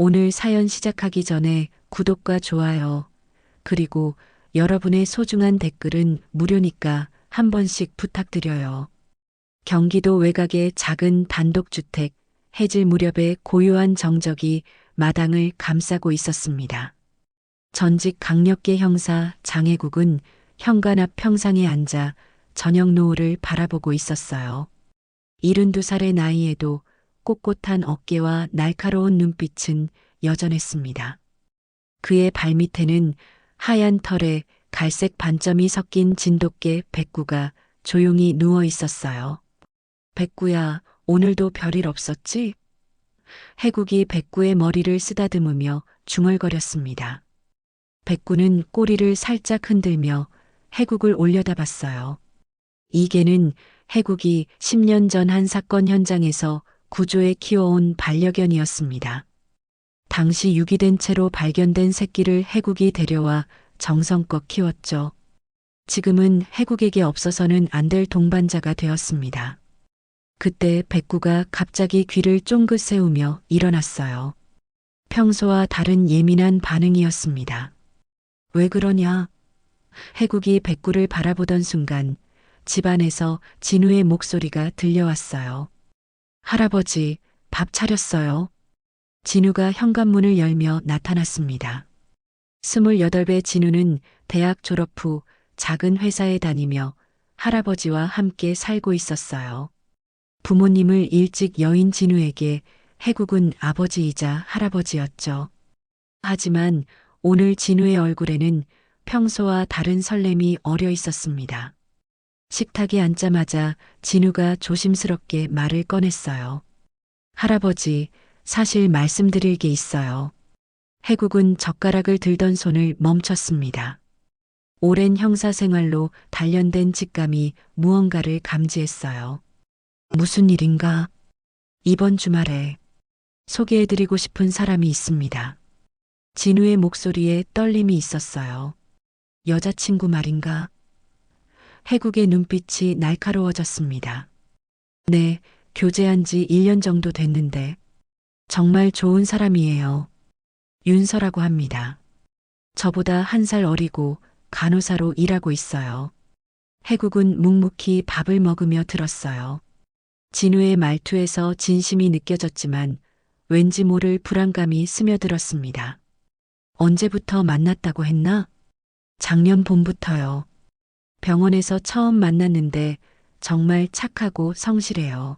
오늘 사연 시작하기 전에 구독과 좋아요, 그리고 여러분의 소중한 댓글은 무료니까 한 번씩 부탁드려요. 경기도 외곽의 작은 단독주택, 해질 무렵에 고요한 정적이 마당을 감싸고 있었습니다. 전직 강력계 형사 장혜국은 현관 앞 평상에 앉아 저녁 노을을 바라보고 있었어요. 72살의 나이에도 꼿꼿한 어깨와 날카로운 눈빛은 여전했습니다. 그의 발밑에는 하얀 털에 갈색 반점이 섞인 진돗개 백구가 조용히 누워 있었어요. 백구야, 오늘도 별일 없었지? 해국이 백구의 머리를 쓰다듬으며 중얼거렸습니다. 백구는 꼬리를 살짝 흔들며 해국을 올려다봤어요. 이 개는 해국이 10년 전 한 사건 현장에서 구조해 키워온 반려견이었습니다. 당시 유기된 채로 발견된 새끼를 해국이 데려와 정성껏 키웠죠. 지금은 해국에게 없어서는 안 될 동반자가 되었습니다. 그때 백구가 갑자기 귀를 쫑긋 세우며 일어났어요. 평소와 다른 예민한 반응이었습니다. 왜 그러냐? 해국이 백구를 바라보던 순간 집안에서 진우의 목소리가 들려왔어요. 할아버지, 밥 차렸어요. 진우가 현관문을 열며 나타났습니다. 28배 진우는 대학 졸업 후 작은 회사에 다니며 할아버지와 함께 살고 있었어요. 부모님을 일찍 여인 진우에게 해국은 아버지이자 할아버지였죠. 하지만 오늘 진우의 얼굴에는 평소와 다른 설렘이 어려 있었습니다. 식탁에 앉자마자 진우가 조심스럽게 말을 꺼냈어요. 할아버지, 사실 말씀드릴 게 있어요. 해국은 젓가락을 들던 손을 멈췄습니다. 오랜 형사 생활로 단련된 직감이 무언가를 감지했어요. 무슨 일인가? 이번 주말에 소개해드리고 싶은 사람이 있습니다. 진우의 목소리에 떨림이 있었어요. 여자친구 말인가? 해국의 눈빛이 날카로워졌습니다. 네, 교제한 지 1년 정도 됐는데 정말 좋은 사람이에요. 윤서라고 합니다. 저보다 1살 어리고 간호사로 일하고 있어요. 해국은 묵묵히 밥을 먹으며 들었어요. 진우의 말투에서 진심이 느껴졌지만 왠지 모를 불안감이 스며들었습니다. 언제부터 만났다고 했나? 작년 봄부터요. 병원에서 처음 만났는데 정말 착하고 성실해요.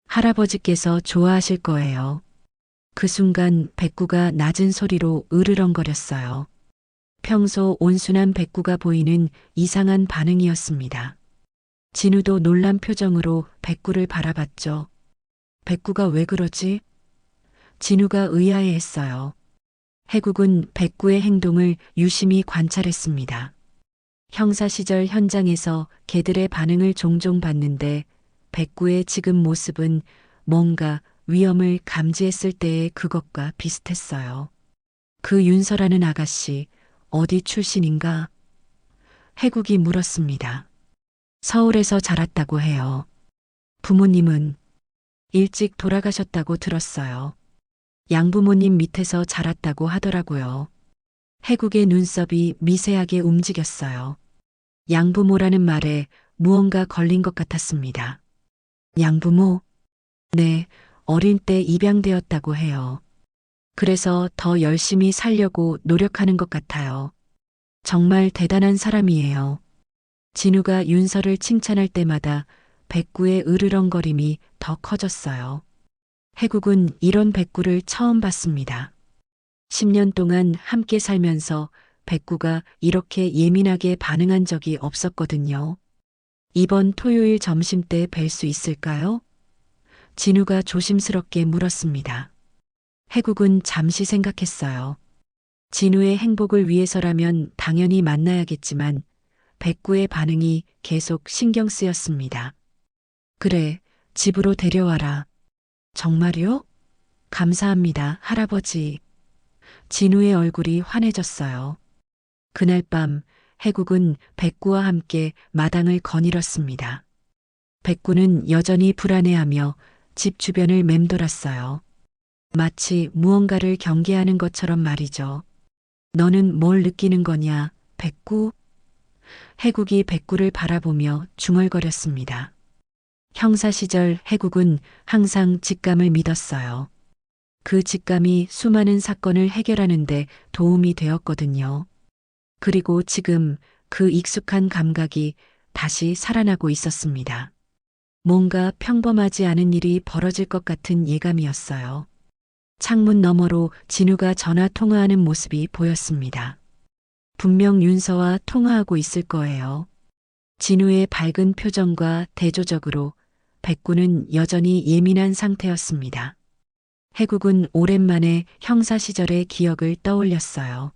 할아버지께서 좋아하실 거예요. 그 순간 백구가 낮은 소리로 으르렁거렸어요. 평소 온순한 백구가 보이는 이상한 반응이었습니다. 진우도 놀란 표정으로 백구를 바라봤죠. 백구가 왜 그러지? 진우가 의아해했어요. 해국은 백구의 행동을 유심히 관찰했습니다. 형사 시절 현장에서 개들의 반응을 종종 봤는데 백구의 지금 모습은 뭔가 위험을 감지했을 때의 그것과 비슷했어요. 그 윤서라는 아가씨, 어디 출신인가? 해국이 물었습니다. 서울에서 자랐다고 해요. 부모님은 일찍 돌아가셨다고 들었어요. 양부모님 밑에서 자랐다고 하더라고요. 해국의 눈썹이 미세하게 움직였어요. 양부모라는 말에 무언가 걸린 것 같았습니다. 양부모? 네, 어린 때 입양되었다고 해요. 그래서 더 열심히 살려고 노력하는 것 같아요. 정말 대단한 사람이에요. 진우가 윤서를 칭찬할 때마다 백구의 으르렁거림이 더 커졌어요. 해국은 이런 백구를 처음 봤습니다. 10년 동안 함께 살면서 백구가 이렇게 예민하게 반응한 적이 없었거든요. 이번 토요일 점심 때 뵐 수 있을까요? 진우가 조심스럽게 물었습니다. 해국은 잠시 생각했어요. 진우의 행복을 위해서라면 당연히 만나야겠지만 백구의 반응이 계속 신경 쓰였습니다. 그래, 집으로 데려와라. 정말요? 감사합니다, 할아버지. 진우의 얼굴이 환해졌어요. 그날 밤 해국은 백구와 함께 마당을 거닐었습니다. 백구는 여전히 불안해하며 집 주변을 맴돌았어요. 마치 무언가를 경계하는 것처럼 말이죠. 너는 뭘 느끼는 거냐, 백구? 해국이 백구를 바라보며 중얼거렸습니다. 형사 시절 해국은 항상 직감을 믿었어요. 그 직감이 수많은 사건을 해결하는데 도움이 되었거든요. 그리고 지금 그 익숙한 감각이 다시 살아나고 있었습니다. 뭔가 평범하지 않은 일이 벌어질 것 같은 예감이었어요. 창문 너머로 진우가 전화 통화하는 모습이 보였습니다. 분명 윤서와 통화하고 있을 거예요. 진우의 밝은 표정과 대조적으로 백구는 여전히 예민한 상태였습니다. 해국은 오랜만에 형사 시절의 기억을 떠올렸어요.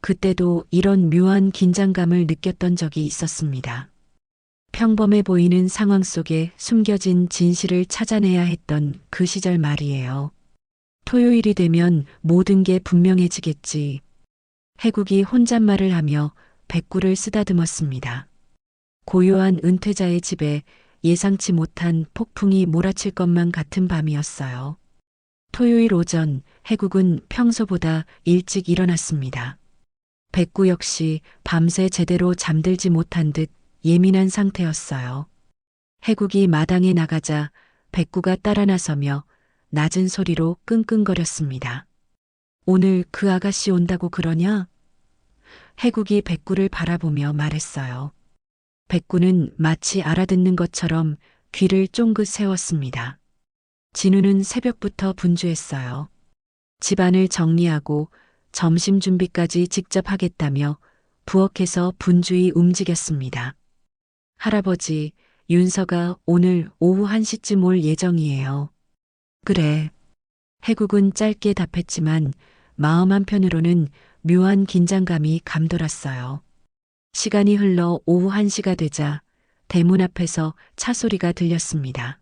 그때도 이런 묘한 긴장감을 느꼈던 적이 있었습니다. 평범해 보이는 상황 속에 숨겨진 진실을 찾아내야 했던 그 시절 말이에요. 토요일이 되면 모든 게 분명해지겠지. 해국이 혼잣말을 하며 백구를 쓰다듬었습니다. 고요한 은퇴자의 집에 예상치 못한 폭풍이 몰아칠 것만 같은 밤이었어요. 토요일 오전 해국은 평소보다 일찍 일어났습니다. 백구 역시 밤새 제대로 잠들지 못한 듯 예민한 상태였어요. 해국이 마당에 나가자 백구가 따라 나서며 낮은 소리로 끙끙거렸습니다. 오늘 그 아가씨 온다고 그러냐? 해국이 백구를 바라보며 말했어요. 백구는 마치 알아듣는 것처럼 귀를 쫑긋 세웠습니다. 진우는 새벽부터 분주했어요. 집안을 정리하고 점심 준비까지 직접 하겠다며 부엌에서 분주히 움직였습니다. 할아버지, 윤서가 오늘 오후 1시쯤 올 예정이에요. 그래. 해국은 짧게 답했지만 마음 한편으로는 묘한 긴장감이 감돌았어요. 시간이 흘러 오후 1시가 되자 대문 앞에서 차 소리가 들렸습니다.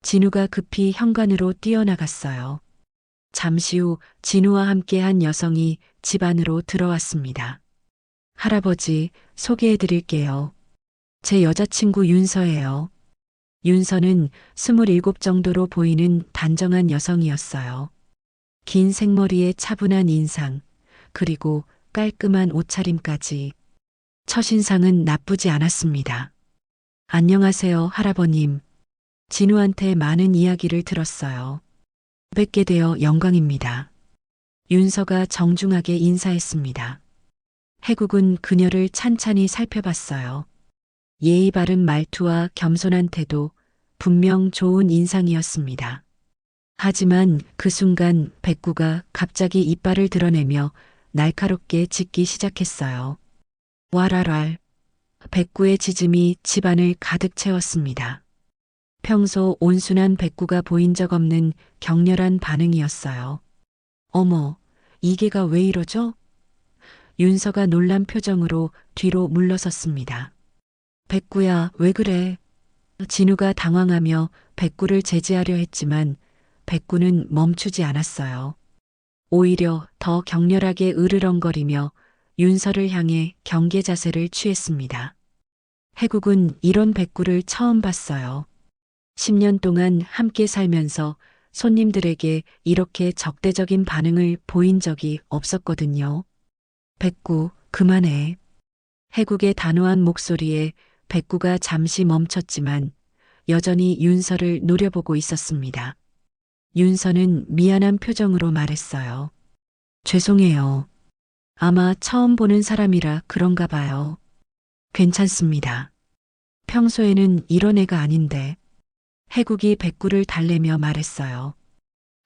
진우가 급히 현관으로 뛰어나갔어요. 잠시 후 진우와 함께한 여성이 집 안으로 들어왔습니다. 할아버지, 소개해 드릴게요. 제 여자친구 윤서예요. 윤서는 27 정도로 보이는 단정한 여성이었어요. 긴 생머리에 차분한 인상, 그리고 깔끔한 옷차림까지. 첫인상은 나쁘지 않았습니다. 안녕하세요, 할아버님. 진우한테 많은 이야기를 들었어요. 뵙게 되어 영광입니다. 윤서가 정중하게 인사했습니다. 해국은 그녀를 찬찬히 살펴봤어요. 예의 바른 말투와 겸손한 태도, 분명 좋은 인상이었습니다. 하지만 그 순간 백구가 갑자기 이빨을 드러내며 날카롭게 짖기 시작했어요. 와랄랄. 백구의 짖음이 집안을 가득 채웠습니다. 평소 온순한 백구가 보인 적 없는 격렬한 반응이었어요. 어머, 이게가 왜 이러죠? 윤서가 놀란 표정으로 뒤로 물러섰습니다. 백구야, 왜 그래? 진우가 당황하며 백구를 제지하려 했지만 백구는 멈추지 않았어요. 오히려 더 격렬하게 으르렁거리며 윤서를 향해 경계 자세를 취했습니다. 해국은 이런 백구를 처음 봤어요. 10년 동안 함께 살면서 손님들에게 이렇게 적대적인 반응을 보인 적이 없었거든요. 백구, 그만해. 해국의 단호한 목소리에 백구가 잠시 멈췄지만 여전히 윤서를 노려보고 있었습니다. 윤서는 미안한 표정으로 말했어요. 죄송해요. 아마 처음 보는 사람이라 그런가 봐요. 괜찮습니다. 평소에는 이런 애가 아닌데. 해국이 백구를 달래며 말했어요.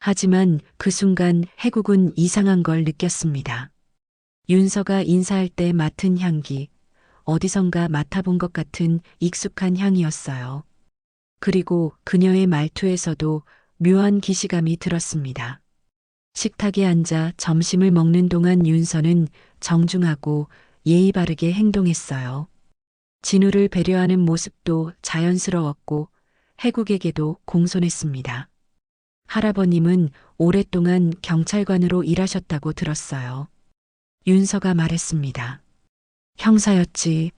하지만 그 순간 해국은 이상한 걸 느꼈습니다. 윤서가 인사할 때 맡은 향기, 어디선가 맡아본 것 같은 익숙한 향이었어요. 그리고 그녀의 말투에서도 묘한 기시감이 들었습니다. 식탁에 앉아 점심을 먹는 동안 윤서는 정중하고 예의 바르게 행동했어요. 진우를 배려하는 모습도 자연스러웠고 해국에게도 공손했습니다. 할아버님은 오랫동안 경찰관으로 일하셨다고 들었어요. 윤서가 말했습니다. 형사였지.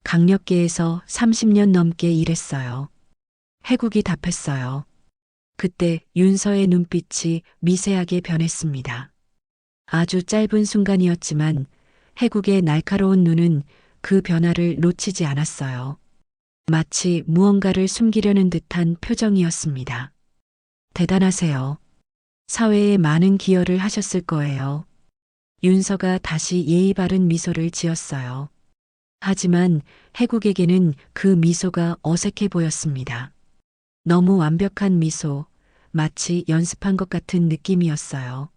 강력계에서 30년 넘게 일했어요. 해국이 답했어요. 그때 윤서의 눈빛이 미세하게 변했습니다. 아주 짧은 순간이었지만 해국의 날카로운 눈은 그 변화를 놓치지 않았어요. 마치 무언가를 숨기려는 듯한 표정이었습니다. 대단하세요. 사회에 많은 기여를 하셨을 거예요. 윤서가 다시 예의 바른 미소를 지었어요. 하지만 해국에게는 그 미소가 어색해 보였습니다. 너무 완벽한 미소, 마치 연습한 것 같은 느낌이었어요.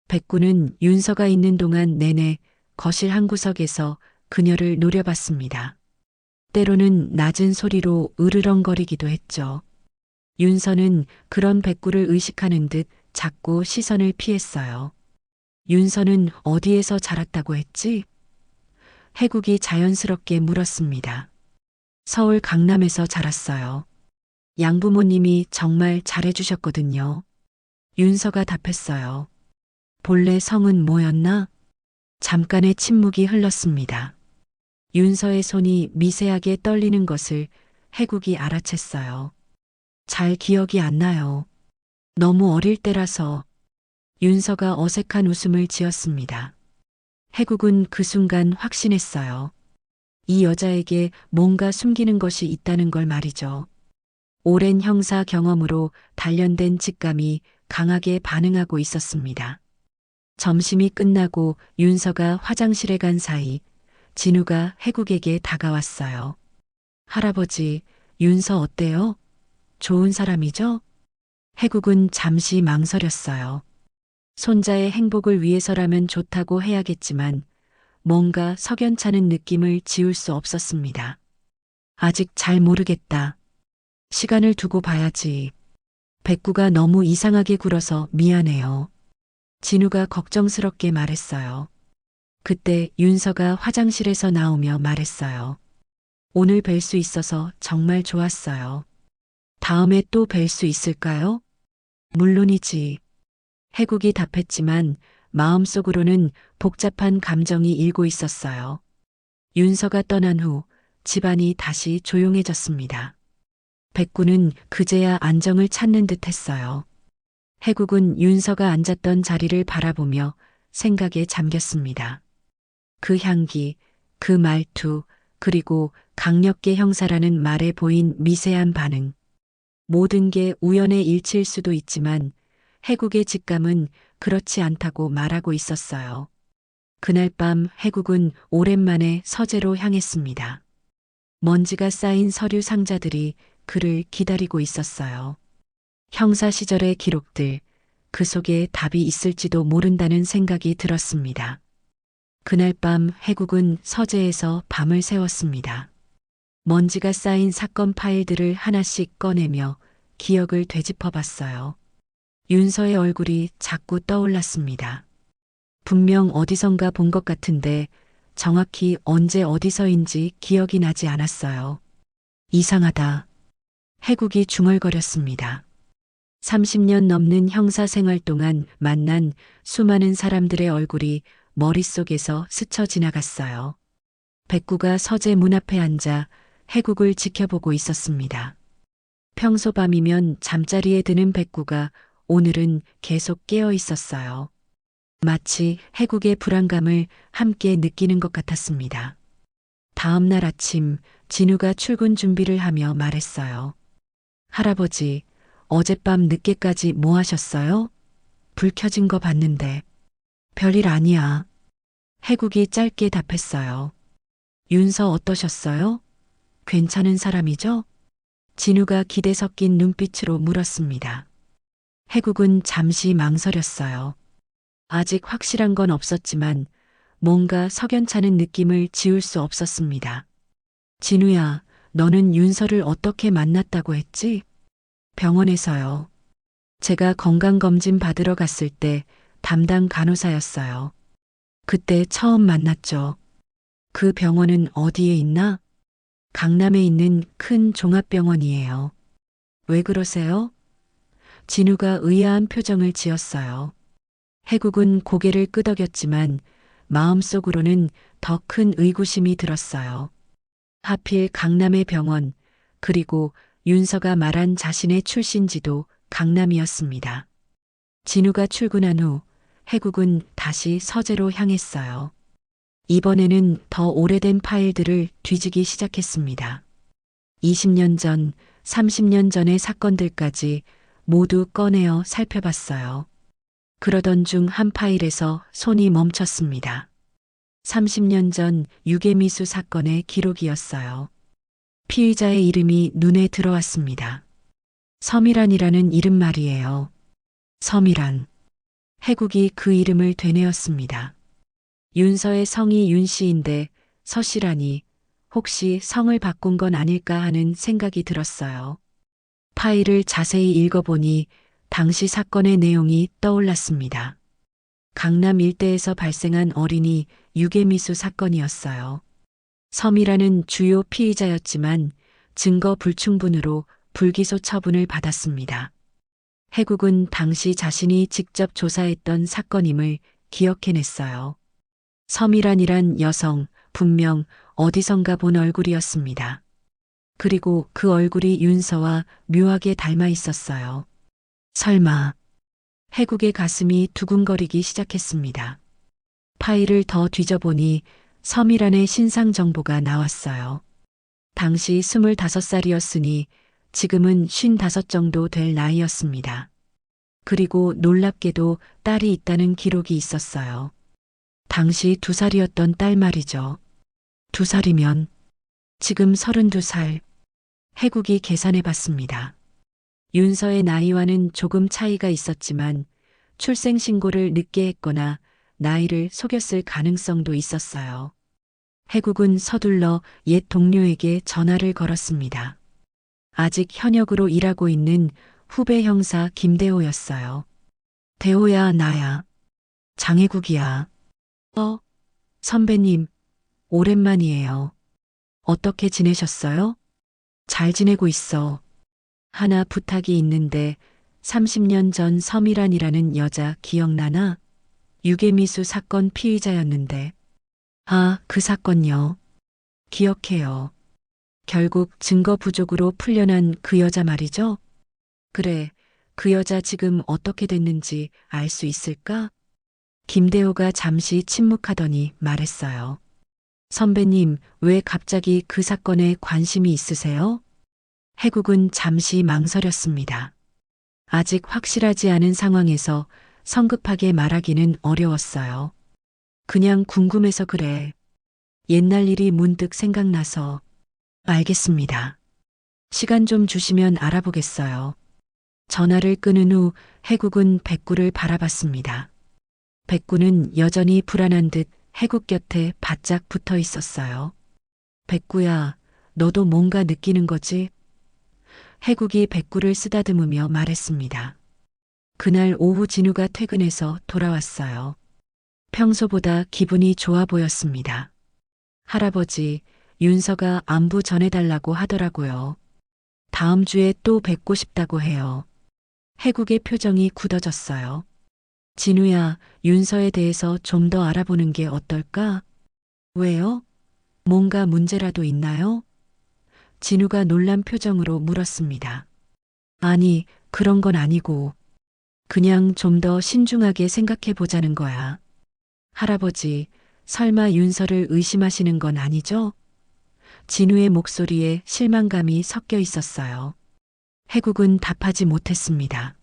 백구는 윤서가 있는 동안 내내 거실 한 구석에서 그녀를 노려봤습니다. 때로는 낮은 소리로 으르렁거리기도 했죠. 윤서는 그런 백구를 의식하는 듯 자꾸 시선을 피했어요. 윤서는 어디에서 자랐다고 했지? 해국이 자연스럽게 물었습니다. 서울 강남에서 자랐어요. 양부모님이 정말 잘해주셨거든요. 윤서가 답했어요. 본래 성은 뭐였나? 잠깐의 침묵이 흘렀습니다. 윤서의 손이 미세하게 떨리는 것을 해국이 알아챘어요. 잘 기억이 안 나요. 너무 어릴 때라서. 윤서가 어색한 웃음을 지었습니다. 해국은 그 순간 확신했어요. 이 여자에게 뭔가 숨기는 것이 있다는 걸 말이죠. 오랜 형사 경험으로 단련된 직감이 강하게 반응하고 있었습니다. 점심이 끝나고 윤서가 화장실에 간 사이 진우가 해국에게 다가왔어요. 할아버지, 윤서 어때요? 좋은 사람이죠? 해국은 잠시 망설였어요. 손자의 행복을 위해서라면 좋다고 해야겠지만 뭔가 석연찮은 느낌을 지울 수 없었습니다. 아직 잘 모르겠다. 시간을 두고 봐야지. 백구가 너무 이상하게 굴어서 미안해요. 진우가 걱정스럽게 말했어요. 그때 윤서가 화장실에서 나오며 말했어요. 오늘 뵐 수 있어서 정말 좋았어요. 다음에 또 뵐 수 있을까요? 물론이지. 해국이 답했지만 마음속으로는 복잡한 감정이 일고 있었어요. 윤서가 떠난 후 집안이 다시 조용해졌습니다. 백구는 그제야 안정을 찾는 듯 했어요. 해국은 윤서가 앉았던 자리를 바라보며 생각에 잠겼습니다. 그 향기, 그 말투, 그리고 강력계 형사라는 말에 보인 미세한 반응. 모든 게 우연의 일치일 수도 있지만 해국의 직감은 그렇지 않다고 말하고 있었어요. 그날 밤 해국은 오랜만에 서재로 향했습니다. 먼지가 쌓인 서류 상자들이 그를 기다리고 있었어요. 형사 시절의 기록들, 그 속에 답이 있을지도 모른다는 생각이 들었습니다. 그날 밤 해국은 서재에서 밤을 새웠습니다. 먼지가 쌓인 사건 파일들을 하나씩 꺼내며 기억을 되짚어 봤어요. 윤서의 얼굴이 자꾸 떠올랐습니다. 분명 어디선가 본 것 같은데 정확히 언제 어디서인지 기억이 나지 않았어요. 이상하다. 해국이 중얼거렸습니다. 30년 넘는 형사 생활 동안 만난 수많은 사람들의 얼굴이 머릿속에서 스쳐 지나갔어요. 백구가 서재 문 앞에 앉아 해국을 지켜보고 있었습니다. 평소 밤이면 잠자리에 드는 백구가 오늘은 계속 깨어 있었어요. 마치 해국의 불안감을 함께 느끼는 것 같았습니다. 다음 날 아침 진우가 출근 준비를 하며 말했어요. 할아버지, 어젯밤 늦게까지 뭐 하셨어요? 불 켜진 거 봤는데. 별일 아니야. 해국이 짧게 답했어요. 윤서 어떠셨어요? 괜찮은 사람이죠? 진우가 기대 섞인 눈빛으로 물었습니다. 해국은 잠시 망설였어요. 아직 확실한 건 없었지만 뭔가 석연찮은 느낌을 지울 수 없었습니다. 진우야, 너는 윤서를 어떻게 만났다고 했지? 병원에서요. 제가 건강검진 받으러 갔을 때 담당 간호사였어요. 그때 처음 만났죠. 그 병원은 어디에 있나? 강남에 있는 큰 종합병원이에요. 왜 그러세요? 진우가 의아한 표정을 지었어요. 해국은 고개를 끄덕였지만 마음속으로는 더 큰 의구심이 들었어요. 하필 강남의 병원, 그리고 윤서가 말한 자신의 출신지도 강남이었습니다. 진우가 출근한 후 해국은 다시 서재로 향했어요. 이번에는 더 오래된 파일들을 뒤지기 시작했습니다. 20년 전, 30년 전의 사건들까지 모두 꺼내어 살펴봤어요. 그러던 중 한 파일에서 손이 멈췄습니다. 30년 전 유괴미수 사건의 기록이었어요. 피의자의 이름이 눈에 들어왔습니다. 서미란이라는 이름 말이에요. 서미란. 해국이 그 이름을 되뇌었습니다. 윤서의 성이 윤씨인데 서씨라니 혹시 성을 바꾼 건 아닐까 하는 생각이 들었어요. 파일을 자세히 읽어보니 당시 사건의 내용이 떠올랐습니다. 강남 일대에서 발생한 어린이 유괴미수 사건이었어요. 서미라는 주요 피의자였지만 증거 불충분으로 불기소 처분을 받았습니다. 해국은 당시 자신이 직접 조사했던 사건임을 기억해냈어요. 서미란이란 여성, 분명 어디선가 본 얼굴이었습니다. 그리고 그 얼굴이 윤서와 묘하게 닮아 있었어요. 설마. 해국의 가슴이 두근거리기 시작했습니다. 파일을 더 뒤져보니 서미란의 신상 정보가 나왔어요. 당시 25살이었으니 지금은 55 정도 될 나이였습니다. 그리고 놀랍게도 딸이 있다는 기록이 있었어요. 당시 2살이었던 딸 말이죠. 2살이면 지금 32살. 해국이 계산해 봤습니다. 윤서의 나이와는 조금 차이가 있었지만 출생신고를 늦게 했거나 나이를 속였을 가능성도 있었어요. 해국은 서둘러 옛 동료에게 전화를 걸었습니다. 아직 현역으로 일하고 있는 후배 형사 김대호였어요. 대호야, 나야. 장해국이야. 선배님, 오랜만이에요. 어떻게 지내셨어요? 잘 지내고 있어. 하나 부탁이 있는데 30년 전 서미란이라는 여자 기억나나? 유괴미수 사건 피의자였는데. 아, 그 사건요. 기억해요. 결국 증거 부족으로 풀려난 그 여자 말이죠? 그래, 그 여자 지금 어떻게 됐는지 알 수 있을까? 김대호가 잠시 침묵하더니 말했어요. 선배님, 왜 갑자기 그 사건에 관심이 있으세요? 해국은 잠시 망설였습니다. 아직 확실하지 않은 상황에서 성급하게 말하기는 어려웠어요. 그냥 궁금해서 그래. 옛날 일이 문득 생각나서. 알겠습니다. 시간 좀 주시면 알아보겠어요. 전화를 끊은 후 해국은 백구를 바라봤습니다. 백구는 여전히 불안한 듯 해국 곁에 바짝 붙어 있었어요. 백구야, 너도 뭔가 느끼는 거지? 해국이 백구를 쓰다듬으며 말했습니다. 그날 오후 진우가 퇴근해서 돌아왔어요. 평소보다 기분이 좋아 보였습니다. 할아버지, 윤서가 안부 전해달라고 하더라고요. 다음 주에 또 뵙고 싶다고 해요. 해국의 표정이 굳어졌어요. 진우야, 윤서에 대해서 좀 더 알아보는 게 어떨까? 왜요? 뭔가 문제라도 있나요? 진우가 놀란 표정으로 물었습니다. 아니, 그런 건 아니고, 그냥 좀 더 신중하게 생각해 보자는 거야. 할아버지, 설마 윤서를 의심하시는 건 아니죠? 진우의 목소리에 실망감이 섞여 있었어요. 해국은 답하지 못했습니다.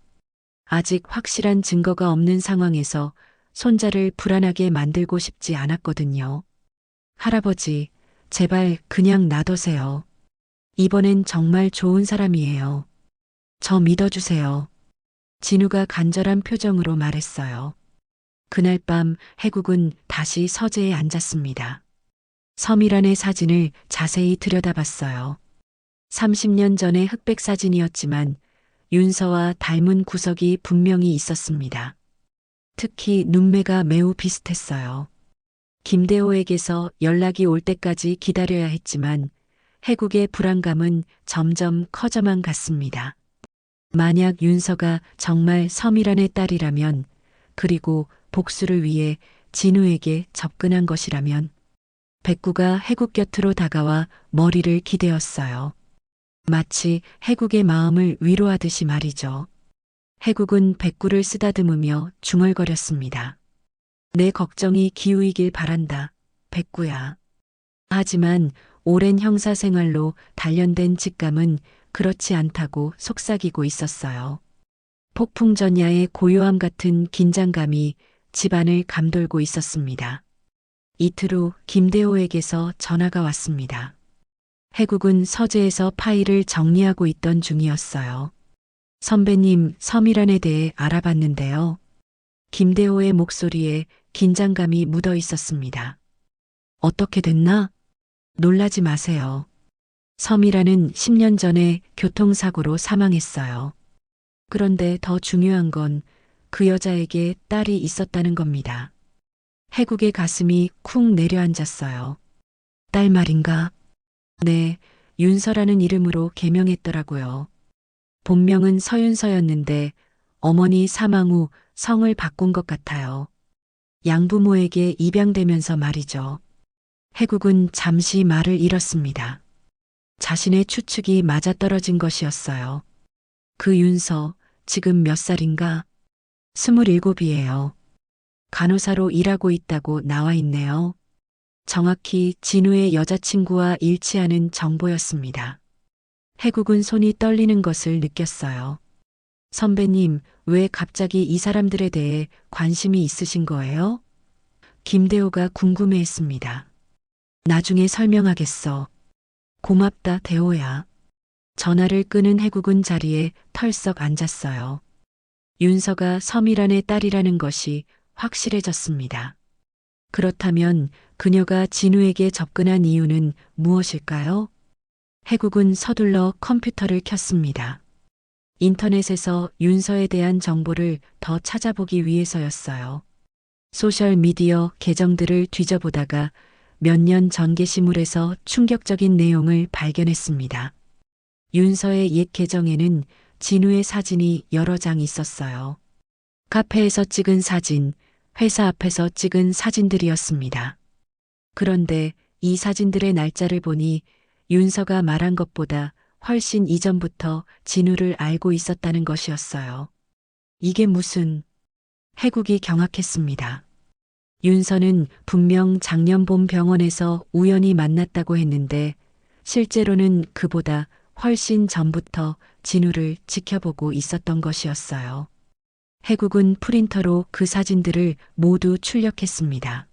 아직 확실한 증거가 없는 상황에서 손자를 불안하게 만들고 싶지 않았거든요. 할아버지, 제발 그냥 놔두세요. 이번엔 정말 좋은 사람이에요. 저 믿어주세요. 진우가 간절한 표정으로 말했어요. 그날 밤 해국은 다시 서재에 앉았습니다. 서미란의 사진을 자세히 들여다봤어요. 30년 전의 흑백 사진이었지만 윤서와 닮은 구석이 분명히 있었습니다. 특히 눈매가 매우 비슷했어요. 김대호에게서 연락이 올 때까지 기다려야 했지만 해국의 불안감은 점점 커져만 갔습니다. 만약 윤서가 정말 서미란의 딸이라면, 그리고 복수를 위해 진우에게 접근한 것이라면, 백구가 해국 곁으로 다가와 머리를 기대었어요. 마치 해국의 마음을 위로하듯이 말이죠. 해국은 백구를 쓰다듬으며 중얼거렸습니다. 내 걱정이 기우이길 바란다, 백구야. 하지만 오랜 형사 생활로 단련된 직감은 그렇지 않다고 속삭이고 있었어요. 폭풍전야의 고요함 같은 긴장감이 집안을 감돌고 있었습니다. 이틀 후 김대호에게서 전화가 왔습니다. 해국은 서재에서 파일을 정리하고 있던 중이었어요. 선배님, 서미란에 대해 알아봤는데요. 김대호의 목소리에 긴장감이 묻어 있었습니다. 어떻게 됐나? 놀라지 마세요. 서미란은 10년 전에 교통사고로 사망했어요. 그런데 더 중요한 건 그 여자에게 딸이 있었다는 겁니다. 해국의 가슴이 쿵 내려앉았어요. 딸 말인가? 네, 윤서라는 이름으로 개명했더라고요. 본명은 서윤서였는데 어머니 사망 후 성을 바꾼 것 같아요. 양부모에게 입양되면서 말이죠. 해국은 잠시 말을 잃었습니다. 자신의 추측이 맞아떨어진 것이었어요. 그 윤서, 지금 몇 살인가? 27이에요. 간호사로 일하고 있다고 나와 있네요. 정확히 진우의 여자친구와 일치하는 정보였습니다. 해국은 손이 떨리는 것을 느꼈어요. 선배님, 왜 갑자기 이 사람들에 대해 관심이 있으신 거예요? 김대호가 궁금해했습니다. 나중에 설명하겠어. 고맙다, 대호야. 전화를 끄는 해국은 자리에 털썩 앉았어요. 윤서가 서미란의 딸이라는 것이 확실해졌습니다. 그렇다면 그녀가 진우에게 접근한 이유는 무엇일까요? 해국은 서둘러 컴퓨터를 켰습니다. 인터넷에서 윤서에 대한 정보를 더 찾아보기 위해서였어요. 소셜미디어 계정들을 뒤져보다가 몇 년 전 게시물에서 충격적인 내용을 발견했습니다. 윤서의 옛 계정에는 진우의 사진이 여러 장 있었어요. 카페에서 찍은 사진, 회사 앞에서 찍은 사진들이었습니다. 그런데 이 사진들의 날짜를 보니 윤서가 말한 것보다 훨씬 이전부터 진우를 알고 있었다는 것이었어요. 이게 무슨... 해국이 경악했습니다. 윤서는 분명 작년 봄 병원에서 우연히 만났다고 했는데 실제로는 그보다 훨씬 전부터 진우를 지켜보고 있었던 것이었어요. 해국은 프린터로 그 사진들을 모두 출력했습니다.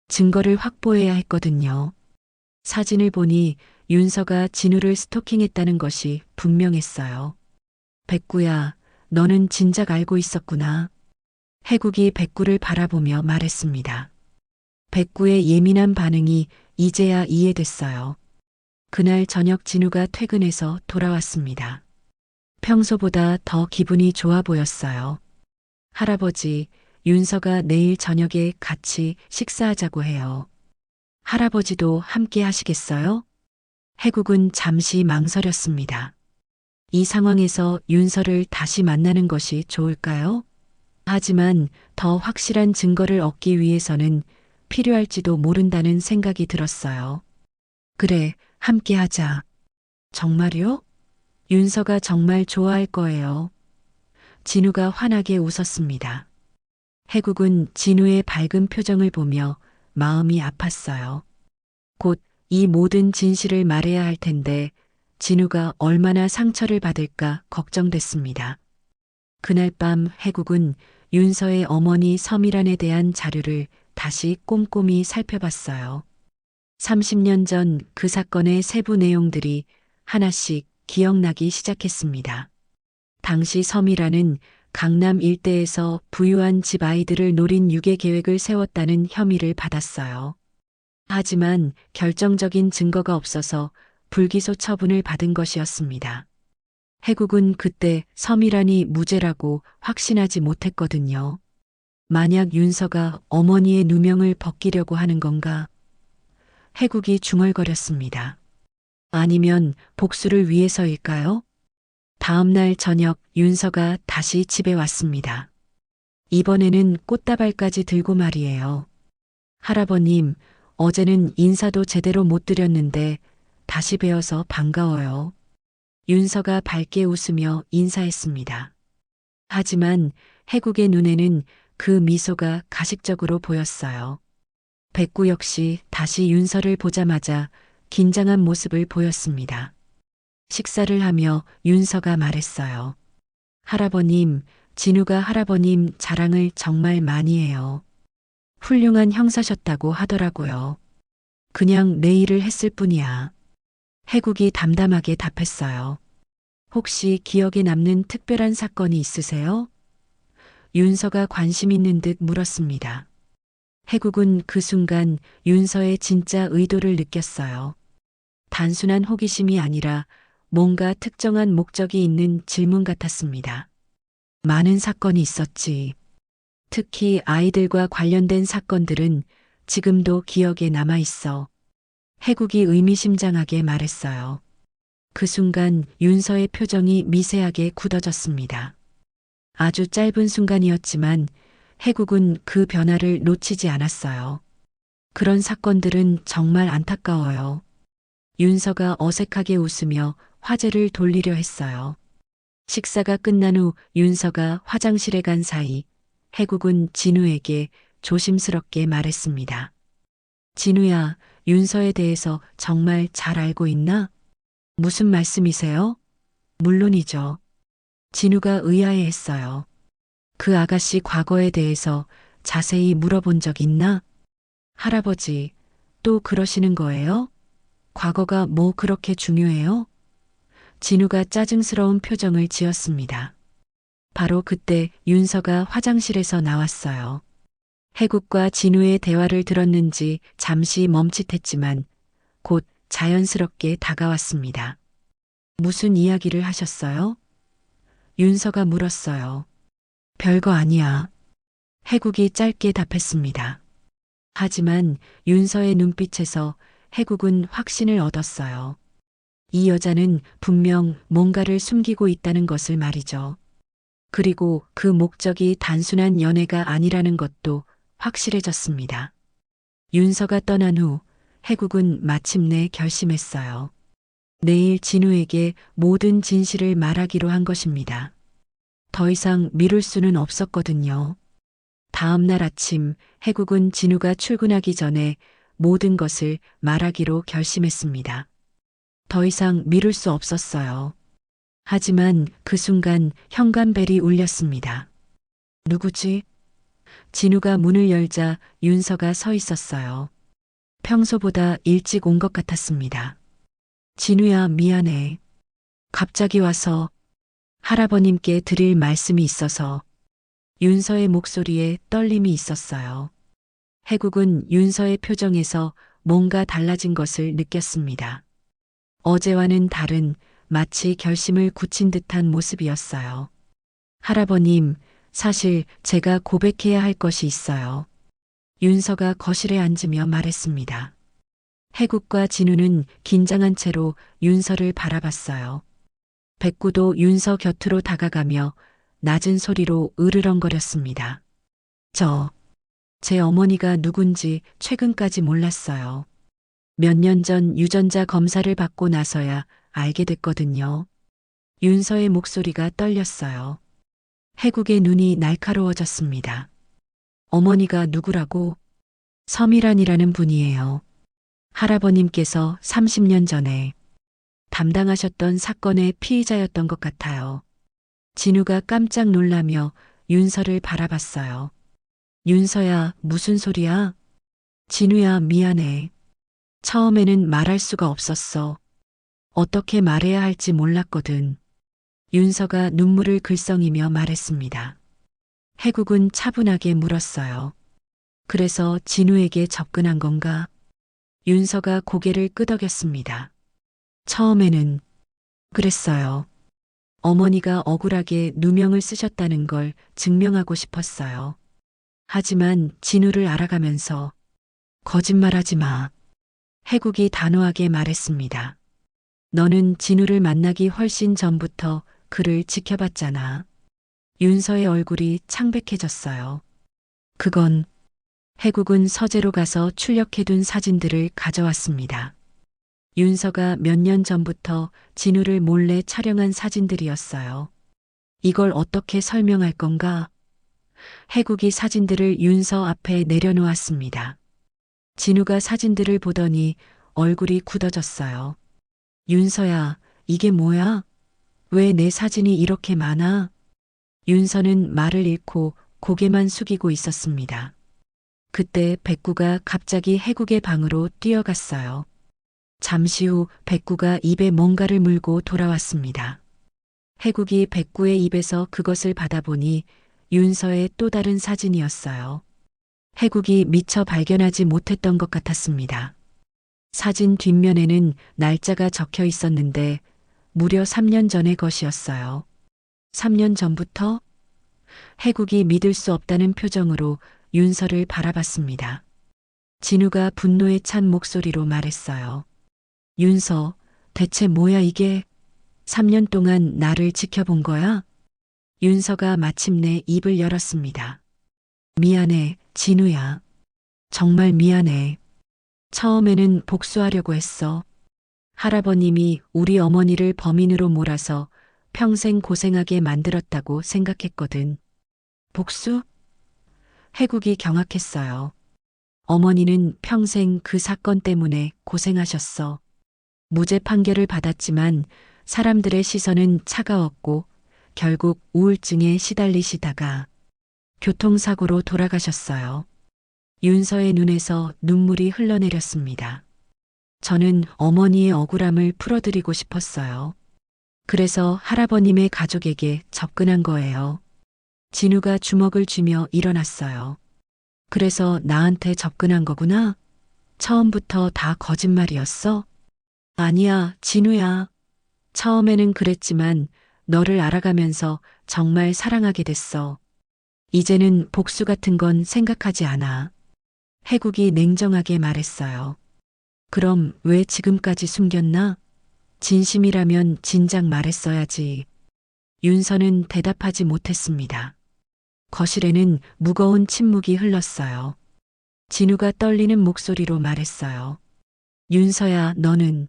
증거를 확보해야 했거든요. 사진을 보니 윤서가 진우를 스토킹했다는 것이 분명했어요. 백구야, 너는 진작 알고 있었구나. 해국이 백구를 바라보며 말했습니다. 백구의 예민한 반응이 이제야 이해됐어요. 그날 저녁 진우가 퇴근해서 돌아왔습니다. 평소보다 더 기분이 좋아 보였어요. 할아버지, 윤서가 내일 저녁에 같이 식사하자고 해요. 할아버지도 함께 하시겠어요? 해국은 잠시 망설였습니다. 이 상황에서 윤서를 다시 만나는 것이 좋을까요? 하지만 더 확실한 증거를 얻기 위해서는 필요할지도 모른다는 생각이 들었어요. 그래, 함께 하자. 정말요? 윤서가 정말 좋아할 거예요. 진우가 환하게 웃었습니다. 해국은 진우의 밝은 표정을 보며 마음이 아팠어요. 곧 이 모든 진실을 말해야 할 텐데 진우가 얼마나 상처를 받을까 걱정됐습니다. 그날 밤 해국은 윤서의 어머니 서미란에 대한 자료를 다시 꼼꼼히 살펴봤어요. 30년 전 그 사건의 세부 내용들이 하나씩 기억나기 시작했습니다. 당시 서미란은 강남 일대에서 부유한 집 아이들을 노린 유괴 계획을 세웠다는 혐의를 받았어요. 하지만 결정적인 증거가 없어서 불기소 처분을 받은 것이었습니다. 해국은 그때 서미란이 무죄라고 확신하지 못했거든요. 만약 윤서가 어머니의 누명을 벗기려고 하는 건가? 해국이 중얼거렸습니다. 아니면 복수를 위해서일까요? 다음 날 저녁 윤서가 다시 집에 왔습니다. 이번에는 꽃다발까지 들고 말이에요. 할아버님, 어제는 인사도 제대로 못 드렸는데 다시 뵈어서 반가워요. 윤서가 밝게 웃으며 인사했습니다. 하지만 해국의 눈에는 그 미소가 가식적으로 보였어요. 백구 역시 다시 윤서를 보자마자 긴장한 모습을 보였습니다. 식사를 하며 윤서가 말했어요. 할아버님, 진우가 할아버님 자랑을 정말 많이 해요. 훌륭한 형사셨다고 하더라고요. 그냥 내 일을 했을 뿐이야. 해국이 담담하게 답했어요. 혹시 기억에 남는 특별한 사건이 있으세요? 윤서가 관심 있는 듯 물었습니다. 해국은 그 순간 윤서의 진짜 의도를 느꼈어요. 단순한 호기심이 아니라 뭔가 특정한 목적이 있는 질문 같았습니다. 많은 사건이 있었지. 특히 아이들과 관련된 사건들은 지금도 기억에 남아 있어. 해국이 의미심장하게 말했어요. 그 순간 윤서의 표정이 미세하게 굳어졌습니다. 아주 짧은 순간이었지만 해국은 그 변화를 놓치지 않았어요. 그런 사건들은 정말 안타까워요. 윤서가 어색하게 웃으며 화제를 돌리려 했어요. 식사가 끝난 후 윤서가 화장실에 간 사이 해국은 진우에게 조심스럽게 말했습니다. 진우야, 윤서에 대해서 정말 잘 알고 있나? 무슨 말씀이세요? 물론이죠. 진우가 의아해했어요. 그 아가씨 과거에 대해서 자세히 물어본 적 있나? 할아버지, 또 그러시는 거예요? 과거가 뭐 그렇게 중요해요? 진우가 짜증스러운 표정을 지었습니다. 바로 그때 윤서가 화장실에서 나왔어요. 해국과 진우의 대화를 들었는지 잠시 멈칫했지만 곧 자연스럽게 다가왔습니다. 무슨 이야기를 하셨어요? 윤서가 물었어요. 별거 아니야. 해국이 짧게 답했습니다. 하지만 윤서의 눈빛에서 해국은 확신을 얻었어요. 이 여자는 분명 뭔가를 숨기고 있다는 것을 말이죠. 그리고 그 목적이 단순한 연애가 아니라는 것도 확실해졌습니다. 윤서가 떠난 후 해국은 마침내 결심했어요. 내일 진우에게 모든 진실을 말하기로 한 것입니다. 더 이상 미룰 수는 없었거든요. 다음 날 아침 해국은 진우가 출근하기 전에 모든 것을 말하기로 결심했습니다. 더 이상 미룰 수 없었어요. 하지만 그 순간 현관벨이 울렸습니다. 누구지? 진우가 문을 열자 윤서가 서 있었어요. 평소보다 일찍 온 것 같았습니다. 진우야, 미안해. 갑자기 와서 할아버님께 드릴 말씀이 있어서. 윤서의 목소리에 떨림이 있었어요. 해국은 윤서의 표정에서 뭔가 달라진 것을 느꼈습니다. 어제와는 다른 마치 결심을 굳힌 듯한 모습이었어요. 할아버님, 사실 제가 고백해야 할 것이 있어요. 윤서가 거실에 앉으며 말했습니다. 해국과 진우는 긴장한 채로 윤서를 바라봤어요. 백구도 윤서 곁으로 다가가며 낮은 소리로 으르렁거렸습니다. 제 어머니가 누군지 최근까지 몰랐어요. 몇 년 전 유전자 검사를 받고 나서야 알게 됐거든요. 윤서의 목소리가 떨렸어요. 해국의 눈이 날카로워졌습니다. 어머니가 누구라고? 서미란이라는 분이에요. 할아버님께서 30년 전에 담당하셨던 사건의 피의자였던 것 같아요. 진우가 깜짝 놀라며 윤서를 바라봤어요. 윤서야, 무슨 소리야? 진우야, 미안해. 처음에는 말할 수가 없었어. 어떻게 말해야 할지 몰랐거든. 윤서가 눈물을 글썽이며 말했습니다. 해국은 차분하게 물었어요. 그래서 진우에게 접근한 건가? 윤서가 고개를 끄덕였습니다. 처음에는 그랬어요. 어머니가 억울하게 누명을 쓰셨다는 걸 증명하고 싶었어요. 하지만 진우를 알아가면서 거짓말하지 마. 해국이 단호하게 말했습니다. 너는 진우를 만나기 훨씬 전부터 그를 지켜봤잖아. 윤서의 얼굴이 창백해졌어요. 그건 해국은 서재로 가서 출력해둔 사진들을 가져왔습니다. 윤서가 몇 년 전부터 진우를 몰래 촬영한 사진들이었어요. 이걸 어떻게 설명할 건가? 해국이 사진들을 윤서 앞에 내려놓았습니다. 진우가 사진들을 보더니 얼굴이 굳어졌어요. 윤서야, 이게 뭐야? 왜 내 사진이 이렇게 많아? 윤서는 말을 잃고 고개만 숙이고 있었습니다. 그때 백구가 갑자기 해국의 방으로 뛰어갔어요. 잠시 후 백구가 입에 뭔가를 물고 돌아왔습니다. 해국이 백구의 입에서 그것을 받아보니 윤서의 또 다른 사진이었어요. 해국이 미처 발견하지 못했던 것 같았습니다. 사진 뒷면에는 날짜가 적혀 있었는데 무려 3년 전의 것이었어요. 3년 전부터? 해국이 믿을 수 없다는 표정으로 윤서를 바라봤습니다. 진우가 분노에 찬 목소리로 말했어요. 윤서, 대체 뭐야 이게? 3년 동안 나를 지켜본 거야? 윤서가 마침내 입을 열었습니다. 미안해, 진우야. 정말 미안해. 처음에는 복수하려고 했어. 할아버님이 우리 어머니를 범인으로 몰아서 평생 고생하게 만들었다고 생각했거든. 복수? 해국이 경악했어요. 어머니는 평생 그 사건 때문에 고생하셨어. 무죄 판결을 받았지만 사람들의 시선은 차가웠고 결국 우울증에 시달리시다가 교통사고로 돌아가셨어요. 윤서의 눈에서 눈물이 흘러내렸습니다. 저는 어머니의 억울함을 풀어드리고 싶었어요. 그래서 할아버님의 가족에게 접근한 거예요. 진우가 주먹을 쥐며 일어났어요. 그래서 나한테 접근한 거구나? 처음부터 다 거짓말이었어? 아니야, 진우야. 처음에는 그랬지만 너를 알아가면서 정말 사랑하게 됐어. 이제는 복수 같은 건 생각하지 않아. 해국이 냉정하게 말했어요. 그럼 왜 지금까지 숨겼나? 진심이라면 진작 말했어야지. 윤서는 대답하지 못했습니다. 거실에는 무거운 침묵이 흘렀어요. 진우가 떨리는 목소리로 말했어요. 윤서야, 너는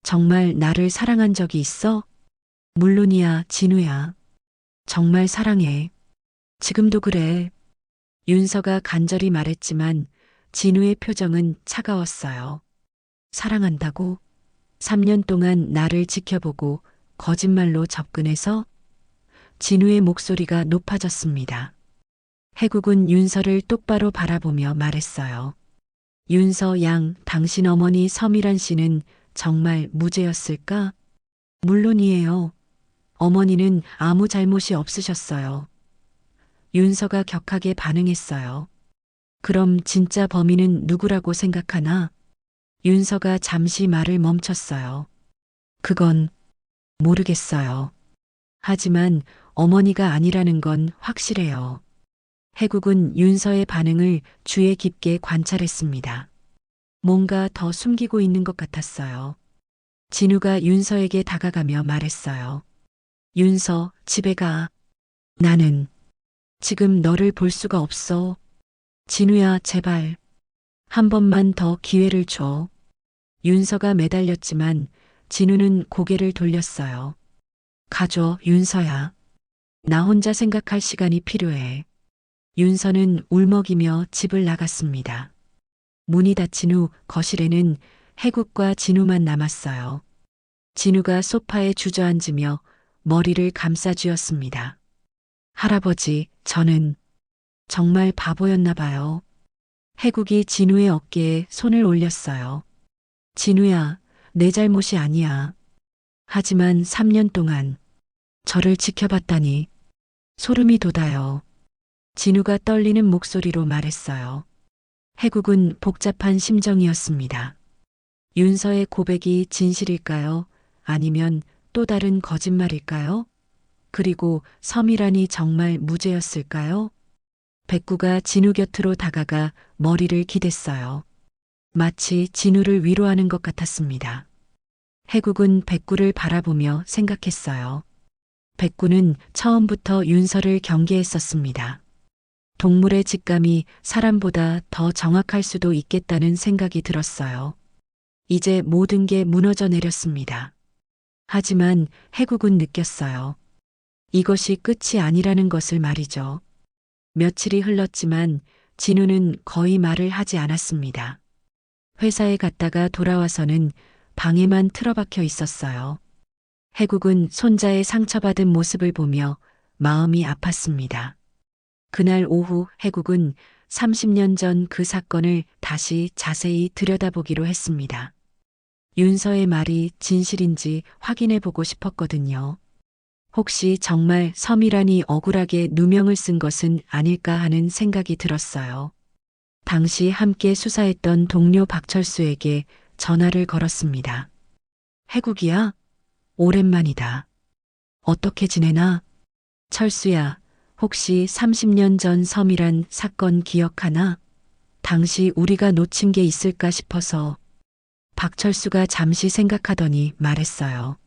정말 나를 사랑한 적이 있어? 물론이야, 진우야. 정말 사랑해. 지금도 그래. 윤서가 간절히 말했지만 진우의 표정은 차가웠어요. 사랑한다고? 3년 동안 나를 지켜보고 거짓말로 접근해서? 진우의 목소리가 높아졌습니다. 해국은 윤서를 똑바로 바라보며 말했어요. 윤서 양, 당신 어머니 서미란 씨는 정말 무죄였을까? 물론이에요. 어머니는 아무 잘못이 없으셨어요. 윤서가 격하게 반응했어요. 그럼 진짜 범인은 누구라고 생각하나? 윤서가 잠시 말을 멈췄어요. 그건 모르겠어요. 하지만 어머니가 아니라는 건 확실해요. 해국은 윤서의 반응을 주의 깊게 관찰했습니다. 뭔가 더 숨기고 있는 것 같았어요. 진우가 윤서에게 다가가며 말했어요. 윤서, 집에 가. 나는 지금 너를 볼 수가 없어. 진우야, 제발. 한 번만 더 기회를 줘. 윤서가 매달렸지만 진우는 고개를 돌렸어요. 가줘, 윤서야. 나 혼자 생각할 시간이 필요해. 윤서는 울먹이며 집을 나갔습니다. 문이 닫힌 후 거실에는 해국과 진우만 남았어요. 진우가 소파에 주저앉으며 머리를 감싸쥐었습니다. 할아버지, 저는 정말 바보였나 봐요. 해국이 진우의 어깨에 손을 올렸어요. 진우야, 내 잘못이 아니야. 하지만 3년 동안 저를 지켜봤다니 소름이 돋아요. 진우가 떨리는 목소리로 말했어요. 해국은 복잡한 심정이었습니다. 윤서의 고백이 진실일까요? 아니면 또 다른 거짓말일까요? 그리고 서미란이 정말 무죄였을까요? 백구가 진우 곁으로 다가가 머리를 기댔어요. 마치 진우를 위로하는 것 같았습니다. 해국은 백구를 바라보며 생각했어요. 백구는 처음부터 윤서를 경계했었습니다. 동물의 직감이 사람보다 더 정확할 수도 있겠다는 생각이 들었어요. 이제 모든 게 무너져 내렸습니다. 하지만 해국은 느꼈어요. 이것이 끝이 아니라는 것을 말이죠. 며칠이 흘렀지만 진우는 거의 말을 하지 않았습니다. 회사에 갔다가 돌아와서는 방에만 틀어박혀 있었어요. 해국은 손자의 상처받은 모습을 보며 마음이 아팠습니다. 그날 오후 해국은 30년 전 그 사건을 다시 자세히 들여다보기로 했습니다. 윤서의 말이 진실인지 확인해 보고 싶었거든요. 혹시 정말 서미란이 억울하게 누명을 쓴 것은 아닐까 하는 생각이 들었어요. 당시 함께 수사했던 동료 박철수에게 전화를 걸었습니다. 해국이야? 오랜만이다. 어떻게 지내나? 철수야, 혹시 30년 전 서미란 사건 기억하나? 당시 우리가 놓친 게 있을까 싶어서. 박철수가 잠시 생각하더니 말했어요.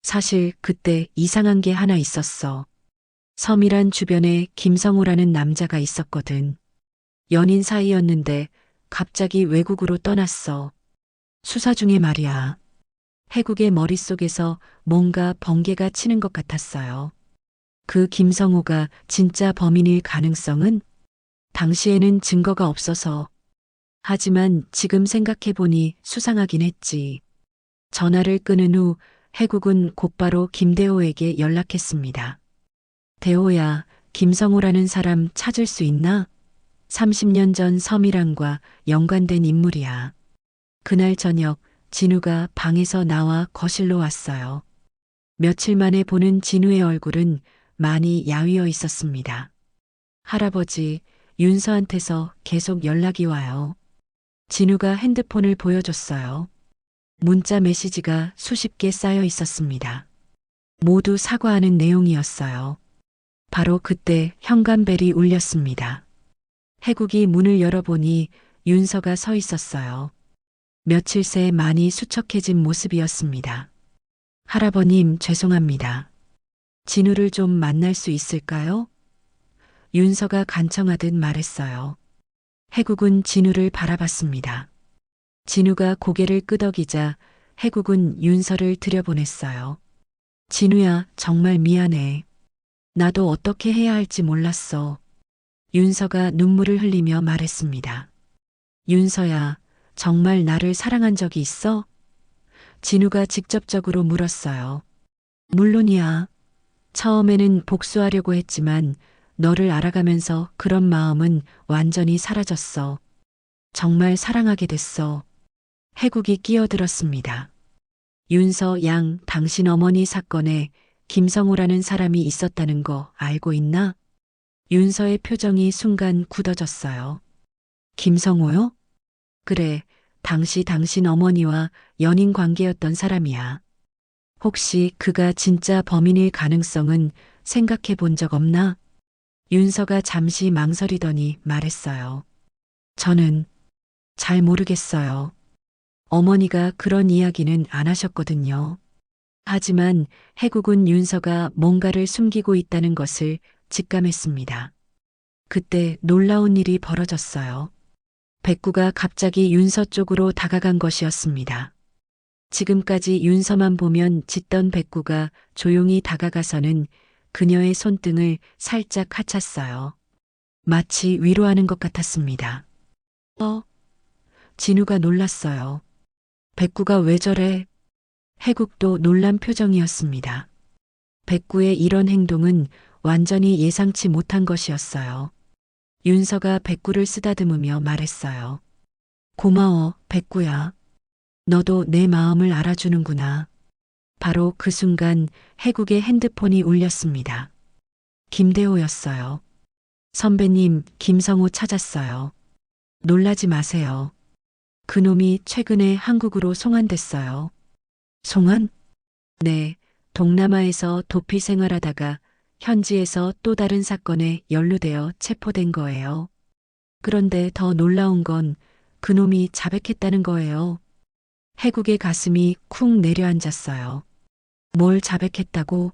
사실 그때 이상한 게 하나 있었어. 서미란 주변에 김성우라는 남자가 있었거든. 연인 사이였는데 갑자기 외국으로 떠났어. 수사 중에 말이야. 해국의 머릿속에서 뭔가 번개가 치는 것 같았어요. 그 김성우가 진짜 범인일 가능성은? 당시에는 증거가 없어서. 하지만 지금 생각해보니 수상하긴 했지. 전화를 끊은 후 해국은 곧바로 김대호에게 연락했습니다. 대호야, 김성우라는 사람 찾을 수 있나? 30년 전 서미란과 연관된 인물이야. 그날 저녁 진우가 방에서 나와 거실로 왔어요. 며칠 만에 보는 진우의 얼굴은 많이 야위어 있었습니다. 할아버지, 윤서한테서 계속 연락이 와요. 진우가 핸드폰을 보여줬어요. 문자 메시지가 수십 개 쌓여 있었습니다. 모두 사과하는 내용이었어요. 바로 그때 현관벨이 울렸습니다. 해국이 문을 열어보니 윤서가 서 있었어요. 며칠 새 많이 수척해진 모습이었습니다. 할아버님, 죄송합니다. 진우를 좀 만날 수 있을까요? 윤서가 간청하듯 말했어요. 해국은 진우를 바라봤습니다. 진우가 고개를 끄덕이자 해국은 윤서를 들여보냈어요. 진우야, 정말 미안해. 나도 어떻게 해야 할지 몰랐어. 윤서가 눈물을 흘리며 말했습니다. 윤서야, 정말 나를 사랑한 적이 있어? 진우가 직접적으로 물었어요. 물론이야. 처음에는 복수하려고 했지만 너를 알아가면서 그런 마음은 완전히 사라졌어. 정말 사랑하게 됐어. 해국이 끼어들었습니다. 윤서 양, 당신 어머니 사건에 김성우라는 사람이 있었다는 거 알고 있나? 윤서의 표정이 순간 굳어졌어요. 김성우요? 그래, 당시 당신 어머니와 연인 관계였던 사람이야. 혹시 그가 진짜 범인일 가능성은 생각해 본 적 없나? 윤서가 잠시 망설이더니 말했어요. 저는 잘 모르겠어요. 어머니가 그런 이야기는 안 하셨거든요. 하지만 해국은 윤서가 뭔가를 숨기고 있다는 것을 직감했습니다. 그때 놀라운 일이 벌어졌어요. 백구가 갑자기 윤서 쪽으로 다가간 것이었습니다. 지금까지 윤서만 보면 짖던 백구가 조용히 다가가서는 그녀의 손등을 살짝 하찼어요. 마치 위로하는 것 같았습니다. 진우가 놀랐어요. 백구가 왜 저래? 해국도 놀란 표정이었습니다. 백구의 이런 행동은 완전히 예상치 못한 것이었어요. 윤서가 백구를 쓰다듬으며 말했어요. 고마워, 백구야. 너도 내 마음을 알아주는구나. 바로 그 순간 해국의 핸드폰이 울렸습니다. 김대호였어요. 선배님, 김성우 찾았어요. 놀라지 마세요. 그놈이 최근에 한국으로 송환됐어요. 송환? 네, 동남아에서 도피 생활하다가 현지에서 또 다른 사건에 연루되어 체포된 거예요. 그런데 더 놀라운 건 그놈이 자백했다는 거예요. 해국의 가슴이 쿵 내려앉았어요. 뭘 자백했다고?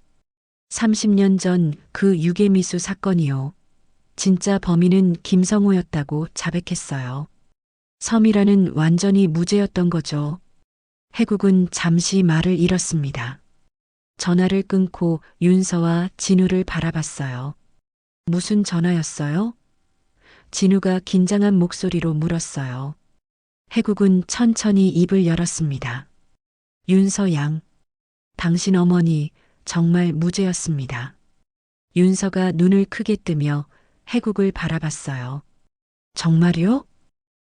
30년 전 그 유괴미수 사건이요. 진짜 범인은 김성호였다고 자백했어요. 섬이라는 완전히 무죄였던 거죠. 해국은 잠시 말을 잃었습니다. 전화를 끊고 윤서와 진우를 바라봤어요. 무슨 전화였어요? 진우가 긴장한 목소리로 물었어요. 해국은 천천히 입을 열었습니다. 윤서 양, 당신 어머니 정말 무죄였습니다. 윤서가 눈을 크게 뜨며 해국을 바라봤어요. 정말요?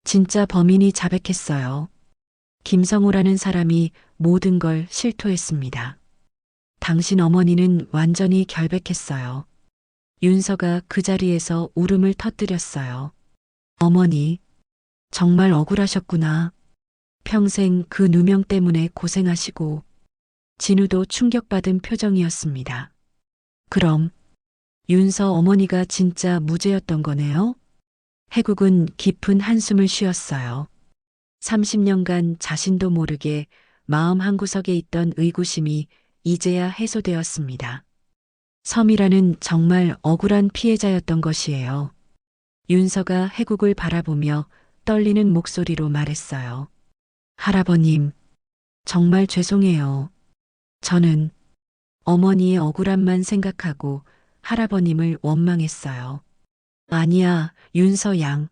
진짜 범인이 자백했어요. 김성호라는 사람이 모든 걸 실토했습니다. 당신 어머니는 완전히 결백했어요. 윤서가 그 자리에서 울음을 터뜨렸어요. 어머니, 정말 억울하셨구나. 평생 그 누명 때문에 고생하시고. 진우도 충격받은 표정이었습니다. 그럼 윤서 어머니가 진짜 무죄였던 거네요? 해국은 깊은 한숨을 쉬었어요. 30년간 자신도 모르게 마음 한구석에 있던 의구심이 이제야 해소되었습니다. 섬이라는 정말 억울한 피해자였던 것이에요. 윤서가 해국을 바라보며 떨리는 목소리로 말했어요. 할아버님, 정말 죄송해요. 저는 어머니의 억울함만 생각하고 할아버님을 원망했어요. 아니야, 윤서 양.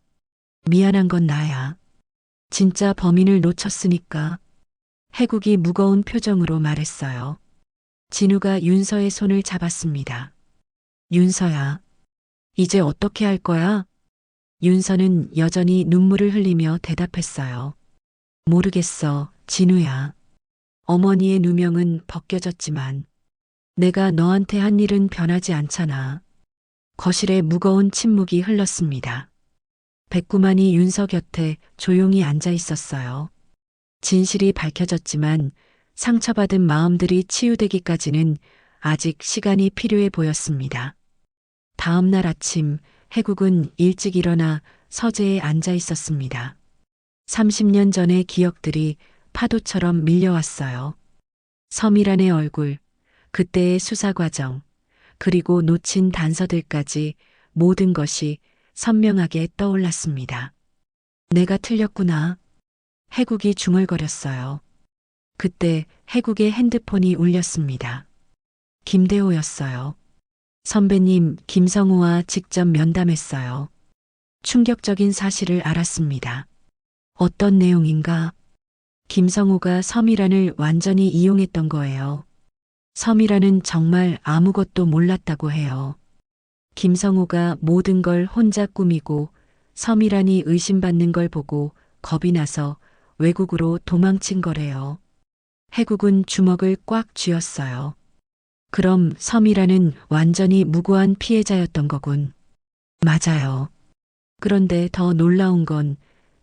미안한 건 나야. 진짜 범인을 놓쳤으니까. 해국이 무거운 표정으로 말했어요. 진우가 윤서의 손을 잡았습니다. 윤서야, 이제 어떻게 할 거야? 윤서는 여전히 눈물을 흘리며 대답했어요. 모르겠어, 진우야. 어머니의 누명은 벗겨졌지만 내가 너한테 한 일은 변하지 않잖아. 거실에 무거운 침묵이 흘렀습니다. 백구만이 윤서 곁에 조용히 앉아 있었어요. 진실이 밝혀졌지만 상처받은 마음들이 치유되기까지는 아직 시간이 필요해 보였습니다. 다음 날 아침 해국은 일찍 일어나 서재에 앉아 있었습니다. 30년 전의 기억들이 파도처럼 밀려왔어요. 서미란의 얼굴, 그때의 수사 과정, 그리고 놓친 단서들까지 모든 것이 선명하게 떠올랐습니다. 내가 틀렸구나. 해국이 중얼거렸어요. 그때 해국의 핸드폰이 울렸습니다. 김대호였어요. 선배님, 김성우와 직접 면담했어요. 충격적인 사실을 알았습니다. 어떤 내용인가? 김성우가 서미란을 완전히 이용했던 거예요. 서미란은 정말 아무것도 몰랐다고 해요. 김성우가 모든 걸 혼자 꾸미고 서미란이 의심받는 걸 보고 겁이 나서 외국으로 도망친 거래요. 해국은 주먹을 꽉 쥐었어요. 그럼 서미란은 완전히 무고한 피해자였던 거군. 맞아요. 그런데 더 놀라운 건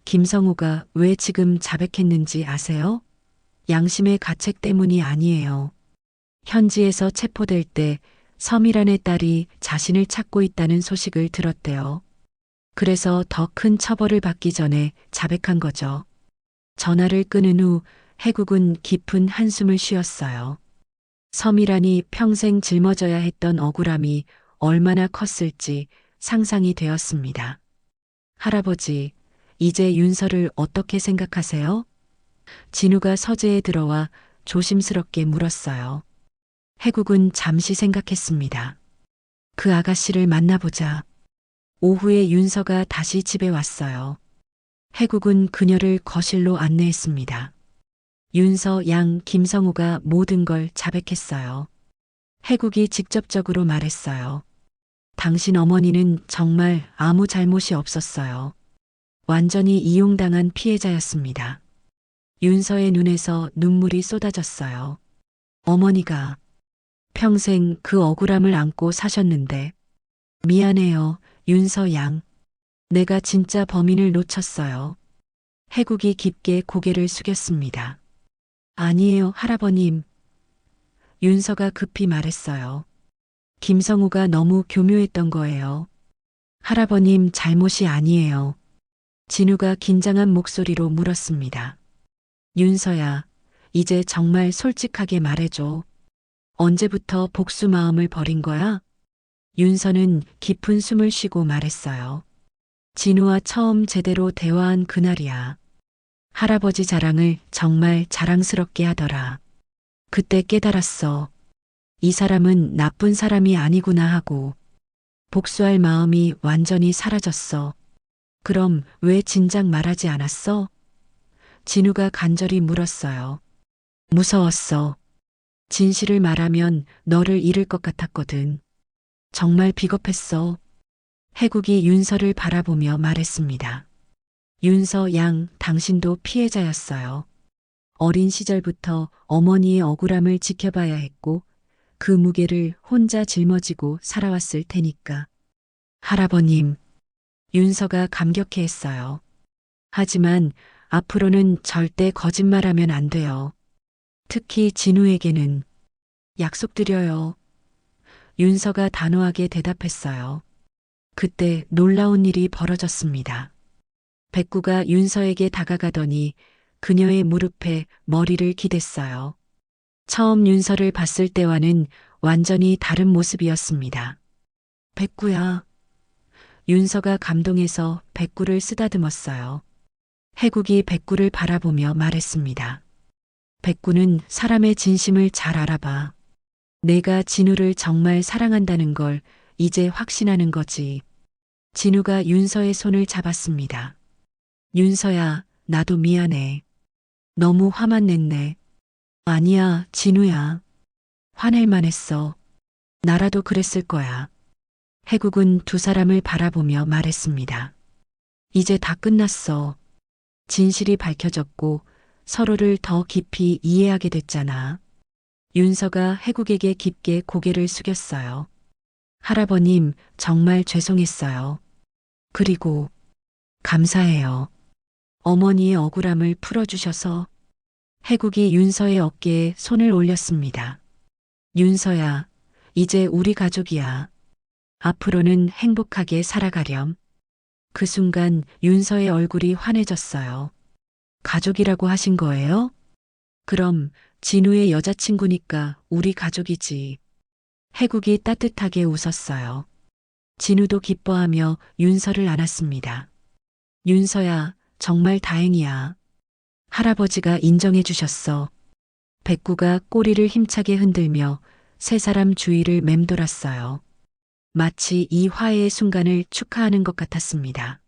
김성우가 왜 지금 자백했는지 아세요? 양심의 가책 때문이 아니에요. 현지에서 체포될 때 서미란의 딸이 자신을 찾고 있다는 소식을 들었대요. 그래서 더 큰 처벌을 받기 전에 자백한 거죠. 전화를 끊은 후 해국은 깊은 한숨을 쉬었어요. 서미란이 평생 짊어져야 했던 억울함이 얼마나 컸을지 상상이 되었습니다. 할아버지, 이제 윤서를 어떻게 생각하세요? 진우가 서재에 들어와 조심스럽게 물었어요. 해국은 잠시 생각했습니다. 그 아가씨를 만나보자. 오후에 윤서가 다시 집에 왔어요. 해국은 그녀를 거실로 안내했습니다. 윤서 양 김성우가 모든 걸 자백했어요. 해국이 직접적으로 말했어요. 당신 어머니는 정말 아무 잘못이 없었어요. 완전히 이용당한 피해자였습니다. 윤서의 눈에서 눈물이 쏟아졌어요. 어머니가 평생 그 억울함을 안고 사셨는데 미안해요, 윤서 양. 내가 진짜 범인을 놓쳤어요. 해국이 깊게 고개를 숙였습니다. 아니에요, 할아버님. 윤서가 급히 말했어요. 김성우가 너무 교묘했던 거예요. 할아버님 잘못이 아니에요. 진우가 긴장한 목소리로 물었습니다. 윤서야, 이제 정말 솔직하게 말해줘. 언제부터 복수 마음을 버린 거야? 윤서는 깊은 숨을 쉬고 말했어요. 진우와 처음 제대로 대화한 그날이야. 할아버지 자랑을 정말 자랑스럽게 하더라. 그때 깨달았어. 이 사람은 나쁜 사람이 아니구나 하고 복수할 마음이 완전히 사라졌어. 그럼 왜 진작 말하지 않았어? 진우가 간절히 물었어요. 무서웠어. 진실을 말하면 너를 잃을 것 같았거든. 정말 비겁했어. 해국이 윤서를 바라보며 말했습니다. 윤서 양, 당신도 피해자였어요. 어린 시절부터 어머니의 억울함을 지켜봐야 했고 그 무게를 혼자 짊어지고 살아왔을 테니까. 할아버님, 윤서가 감격해했어요. 하지만 앞으로는 절대 거짓말하면 안 돼요. 특히 진우에게는. 약속드려요. 윤서가 단호하게 대답했어요. 그때 놀라운 일이 벌어졌습니다. 백구가 윤서에게 다가가더니 그녀의 무릎에 머리를 기댔어요. 처음 윤서를 봤을 때와는 완전히 다른 모습이었습니다. 백구야. 윤서가 감동해서 백구를 쓰다듬었어요. 해국이 백구를 바라보며 말했습니다. 백구는 사람의 진심을 잘 알아봐. 내가 진우를 정말 사랑한다는 걸 이제 확신하는 거지. 진우가 윤서의 손을 잡았습니다. 윤서야, 나도 미안해. 너무 화만 냈네. 아니야, 진우야. 화낼 만했어. 나라도 그랬을 거야. 해국은 두 사람을 바라보며 말했습니다. 이제 다 끝났어. 진실이 밝혀졌고 서로를 더 깊이 이해하게 됐잖아. 윤서가 해국에게 깊게 고개를 숙였어요. 할아버님, 정말 죄송했어요. 그리고 감사해요. 어머니의 억울함을 풀어주셔서. 해국이 윤서의 어깨에 손을 올렸습니다. 윤서야, 이제 우리 가족이야. 앞으로는 행복하게 살아가렴. 그 순간 윤서의 얼굴이 환해졌어요. 가족이라고 하신 거예요? 그럼 진우의 여자친구니까 우리 가족이지. 해국이 따뜻하게 웃었어요. 진우도 기뻐하며 윤서를 안았습니다. 윤서야, 정말 다행이야. 할아버지가 인정해 주셨어. 백구가 꼬리를 힘차게 흔들며 세 사람 주위를 맴돌았어요. 마치 이 화해의 순간을 축하하는 것 같았습니다.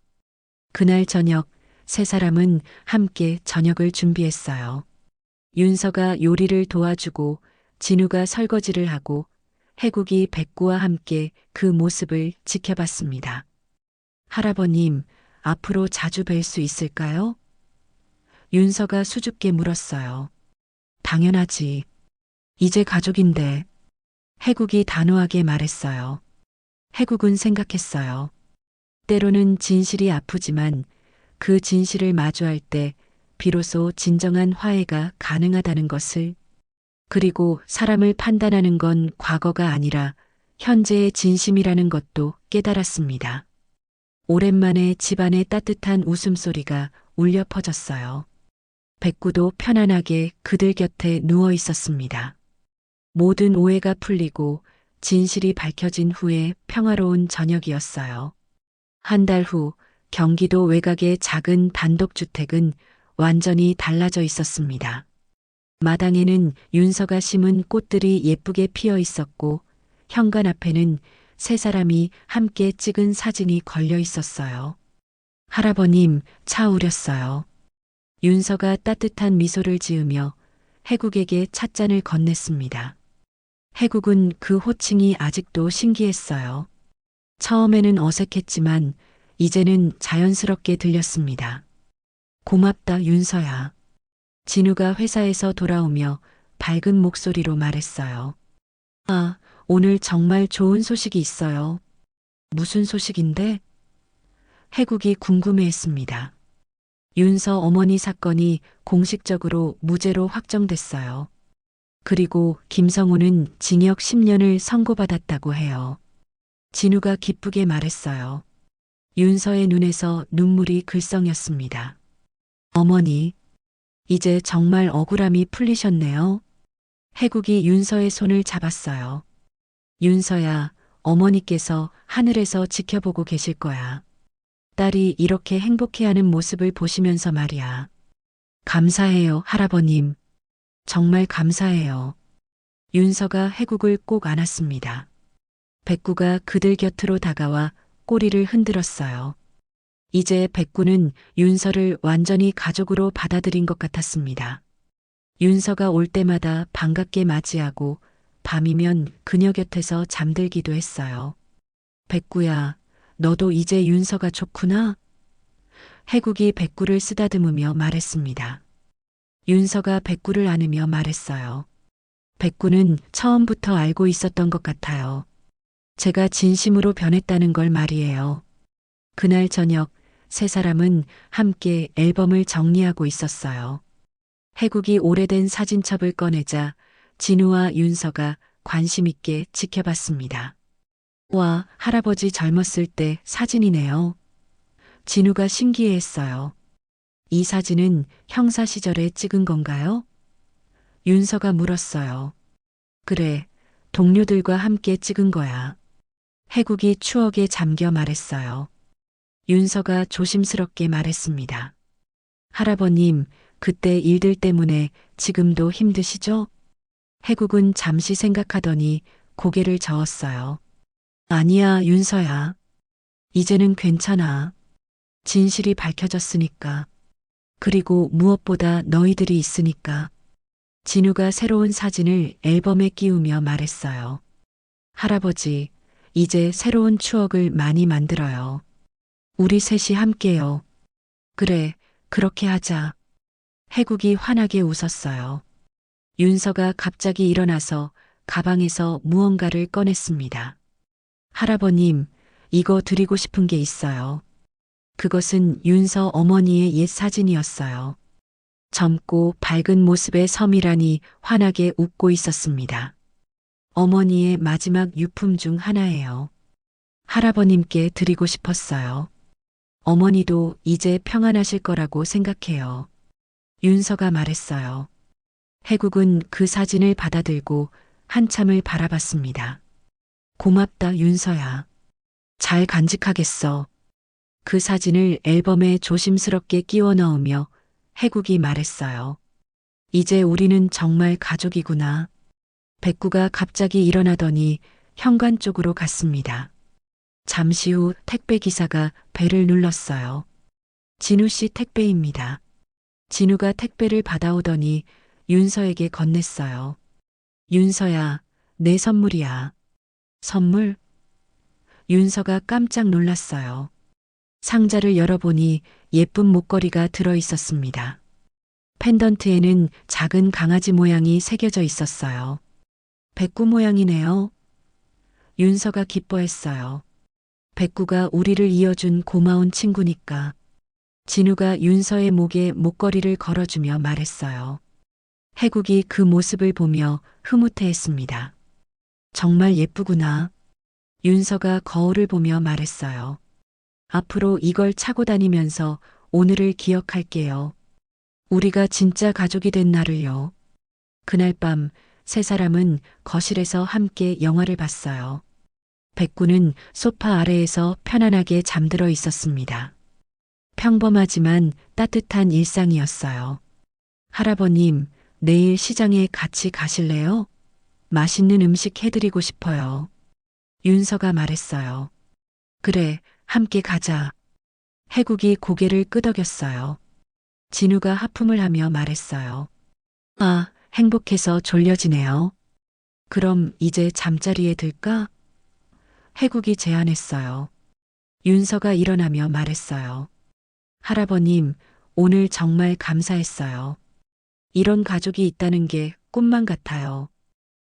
그날 저녁 세 사람은 함께 저녁을 준비했어요. 윤서가 요리를 도와주고 진우가 설거지를 하고 해국이 백구와 함께 그 모습을 지켜봤습니다. 할아버님, 앞으로 자주 뵐 수 있을까요? 윤서가 수줍게 물었어요. 당연하지. 이제 가족인데. 해국이 단호하게 말했어요. 해국은 생각했어요. 때로는 진실이 아프지만 그 진실을 마주할 때 비로소 진정한 화해가 가능하다는 것을, 그리고 사람을 판단하는 건 과거가 아니라 현재의 진심이라는 것도 깨달았습니다. 오랜만에 집안의 따뜻한 웃음소리가 울려 퍼졌어요. 백구도 편안하게 그들 곁에 누워 있었습니다. 모든 오해가 풀리고 진실이 밝혀진 후에 평화로운 저녁이었어요. 한 달 후 경기도 외곽의 작은 단독주택은 완전히 달라져 있었습니다. 마당에는 윤서가 심은 꽃들이 예쁘게 피어 있었고 현관 앞에는 세 사람이 함께 찍은 사진이 걸려 있었어요. 할아버님, 차 우렸어요. 윤서가 따뜻한 미소를 지으며 해국에게 찻잔을 건넸습니다. 해국은 그 호칭이 아직도 신기했어요. 처음에는 어색했지만 이제는 자연스럽게 들렸습니다. 고맙다, 윤서야. 진우가 회사에서 돌아오며 밝은 목소리로 말했어요. 아, 오늘 정말 좋은 소식이 있어요. 무슨 소식인데? 해국이 궁금해했습니다. 윤서 어머니 사건이 공식적으로 무죄로 확정됐어요. 그리고 김성우는 징역 10년을 선고받았다고 해요. 진우가 기쁘게 말했어요. 윤서의 눈에서 눈물이 글썽였습니다. 어머니, 이제 정말 억울함이 풀리셨네요. 해국이 윤서의 손을 잡았어요. 윤서야, 어머니께서 하늘에서 지켜보고 계실 거야. 딸이 이렇게 행복해하는 모습을 보시면서 말이야. 감사해요, 할아버님. 정말 감사해요. 윤서가 해국을 꼭 안았습니다. 백구가 그들 곁으로 다가와 꼬리를 흔들었어요. 이제 백구는 윤서를 완전히 가족으로 받아들인 것 같았습니다. 윤서가 올 때마다 반갑게 맞이하고 밤이면 그녀 곁에서 잠들기도 했어요. 백구야, 너도 이제 윤서가 좋구나? 해국이 백구를 쓰다듬으며 말했습니다. 윤서가 백구를 안으며 말했어요. 백구는 처음부터 알고 있었던 것 같아요. 제가 진심으로 변했다는 걸 말이에요. 그날 저녁 세 사람은 함께 앨범을 정리하고 있었어요. 해국이 오래된 사진첩을 꺼내자 진우와 윤서가 관심 있게 지켜봤습니다. 와, 할아버지 젊었을 때 사진이네요. 진우가 신기해했어요. 이 사진은 형사 시절에 찍은 건가요? 윤서가 물었어요. 그래, 동료들과 함께 찍은 거야. 해국이 추억에 잠겨 말했어요. 윤서가 조심스럽게 말했습니다. 할아버님, 그때 일들 때문에 지금도 힘드시죠? 해국은 잠시 생각하더니 고개를 저었어요. 아니야, 윤서야. 이제는 괜찮아. 진실이 밝혀졌으니까. 그리고 무엇보다 너희들이 있으니까. 진우가 새로운 사진을 앨범에 끼우며 말했어요. 할아버지, 이제 새로운 추억을 많이 만들어요. 우리 셋이 함께요. 그래, 그렇게 하자. 해국이 환하게 웃었어요. 윤서가 갑자기 일어나서 가방에서 무언가를 꺼냈습니다. 할아버님, 이거 드리고 싶은 게 있어요. 그것은 윤서 어머니의 옛 사진이었어요. 젊고 밝은 모습의 서밀하니 환하게 웃고 있었습니다. 어머니의 마지막 유품 중 하나예요. 할아버님께 드리고 싶었어요. 어머니도 이제 평안하실 거라고 생각해요. 윤서가 말했어요. 해국은 그 사진을 받아들고 한참을 바라봤습니다. 고맙다, 윤서야. 잘 간직하겠어. 그 사진을 앨범에 조심스럽게 끼워 넣으며 해국이 말했어요. 이제 우리는 정말 가족이구나. 백구가 갑자기 일어나더니 현관 쪽으로 갔습니다. 잠시 후 택배 기사가 벨을 눌렀어요. 진우 씨 택배입니다. 진우가 택배를 받아오더니 윤서에게 건넸어요. 윤서야, 내 선물이야. 선물? 윤서가 깜짝 놀랐어요. 상자를 열어보니 예쁜 목걸이가 들어 있었습니다. 펜던트에는 작은 강아지 모양이 새겨져 있었어요. 백구 모양이네요. 윤서가 기뻐했어요. 백구가 우리를 이어준 고마운 친구니까. 진우가 윤서의 목에 목걸이를 걸어주며 말했어요. 해국이 그 모습을 보며 흐뭇해했습니다. 정말 예쁘구나. 윤서가 거울을 보며 말했어요. 앞으로 이걸 차고 다니면서 오늘을 기억할게요. 우리가 진짜 가족이 된 날을요. 그날 밤 세 사람은 거실에서 함께 영화를 봤어요. 백구는 소파 아래에서 편안하게 잠들어 있었습니다. 평범하지만 따뜻한 일상이었어요. 할아버님, 내일 시장에 같이 가실래요? 맛있는 음식 해드리고 싶어요. 윤서가 말했어요. 그래, 함께 가자. 해국이 고개를 끄덕였어요. 진우가 하품을 하며 말했어요. 아, 행복해서 졸려지네요. 그럼 이제 잠자리에 들까? 해국이 제안했어요. 윤서가 일어나며 말했어요. 할아버님, 오늘 정말 감사했어요. 이런 가족이 있다는 게 꿈만 같아요.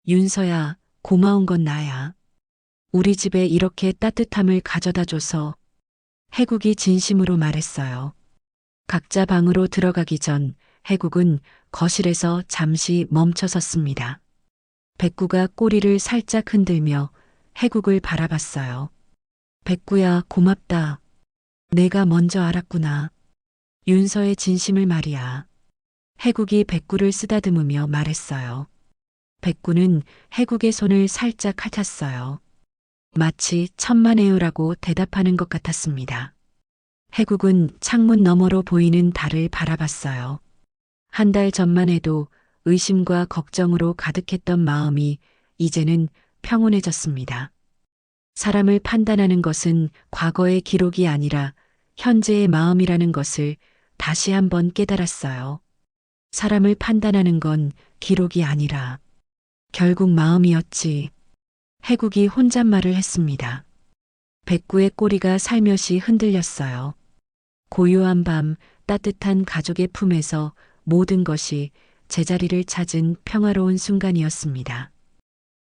윤서야, 고마운 건 나야. 우리 집에 이렇게 따뜻함을 가져다 줘서. 해국이 진심으로 말했어요. 각자 방으로 들어가기 전 해국은 거실에서 잠시 멈춰 섰습니다. 백구가 꼬리를 살짝 흔들며 해국을 바라봤어요. 백구야, 고맙다. 내가 먼저 알았구나. 윤서의 진심을 말이야. 해국이 백구를 쓰다듬으며 말했어요. 백구는 해국의 손을 살짝 핥았어요. 마치 천만에요라고 대답하는 것 같았습니다. 해국은 창문 너머로 보이는 달을 바라봤어요. 한 달 전만 해도 의심과 걱정으로 가득했던 마음이 이제는 평온해졌습니다. 사람을 판단하는 것은 과거의 기록이 아니라 현재의 마음이라는 것을 다시 한번 깨달았어요. 사람을 판단하는 건 기록이 아니라 결국 마음이었지. 해국이 혼잣말을 했습니다. 백구의 꼬리가 살며시 흔들렸어요. 고요한 밤, 따뜻한 가족의 품에서 모든 것이 제자리를 찾은 평화로운 순간이었습니다.